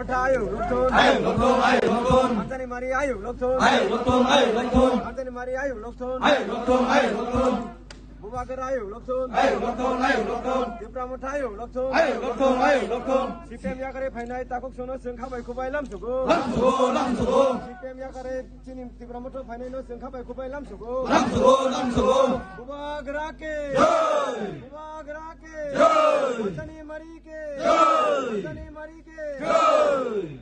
Ayo Lokton, ayo Lokton, ayo Lokton, Antani Mari ayo Lokton, ayo Lokton, ayo Lokton, Antani Mari ayo Lokton, ayo Lokton, ayo Lokton, Bubagar ayo Lokton, ayo Lokton, ayo Lokton, Dipramot ayo Lokton, ayo Lokton, ayo Lokton, CPM yakare Phainai Takok Sono Sengkhabai Kubai Lamsugo, Lamsugo, Lamsugo, CPM yakare Chini Dipramot Phainai no Sengkhabai Kubai Lamsugo, Lamsugo, Lamsugo, Bubagar ke, Jai, Bubagar ke, Jai, Antani Mari ke, Jai, Antani Mari ke, Jai.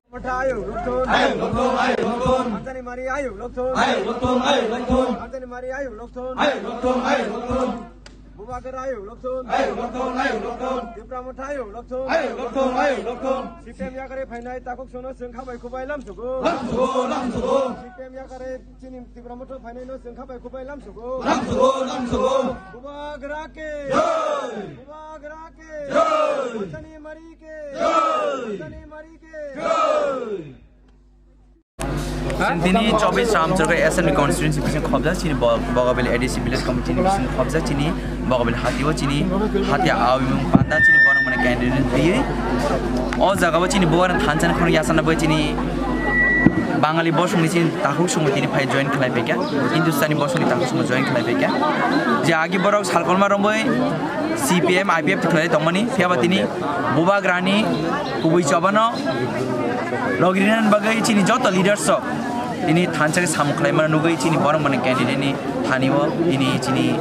Ayo Lokton, Ayo Lokton, ayo Lokton, Antani Mari ayo Lokton, ayo Lokton, ayo Lokton, Antani Mari ayo Lokton, ayo Lokton, ayo Lokton, Bubagar ayo Lokton, ayo Lokton, ayo Lokton, Dipramot ayo Lokton, ayo Lokton, ayo Lokton, CPM yakare Phainai Takok Sono Sengkhabai Kubai Lamsugo, Lamsugo, Lamsugo, CPM yakare Chini Dipramot Phainai no Sengkhabai Kubai Lamsugo, Lamsugo, Lamsugo, Bubagar ke, Jai, Bubagar ke, Jai, Antani Mari ke, Jai, Antani Mari ke. Jai. Sintini 24 Ramchorga SN constituency pisin khobja chini Bogabel ADC village committee ni pisin khobja chini Bogabel Hatiwa chini Hatia awimung panda chini borong mana candidate biye o jaga chini boran thanchan khon yasana bo chini Bangali bosung ni chini tahuk sungu tini phai join khlai pekya Hindustani bosung ni tahuk sungu join khlai pekya je agi borok salkolma romboi CPM IPF thlai tongmani phiaba tini Buba Grani kubui chabano Logrinan bagai chini joto leaders ini thancak samukhlai mana nugai chini borong mana candidate ni thaniwo ini chini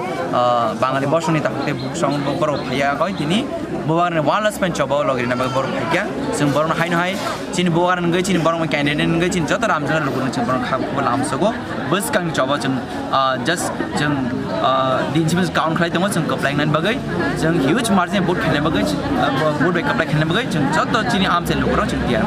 Bangali bosung ni tahukte buksong borok phaya goi tini Bubaran wireless pen chabo logrinan bagai borok phaya sung borong hai no hai chini Bubaran ngai chini borong candidate ngai chini joto ramjana lukun chini borong khap ko lamsogo bus kang chabo chung just chung dinchimis count khlai tamo chung kaplai nan bagai chung huge margin vote khane bagai vote by kaplai khane bagai chung joto chini amse lukro chung tiar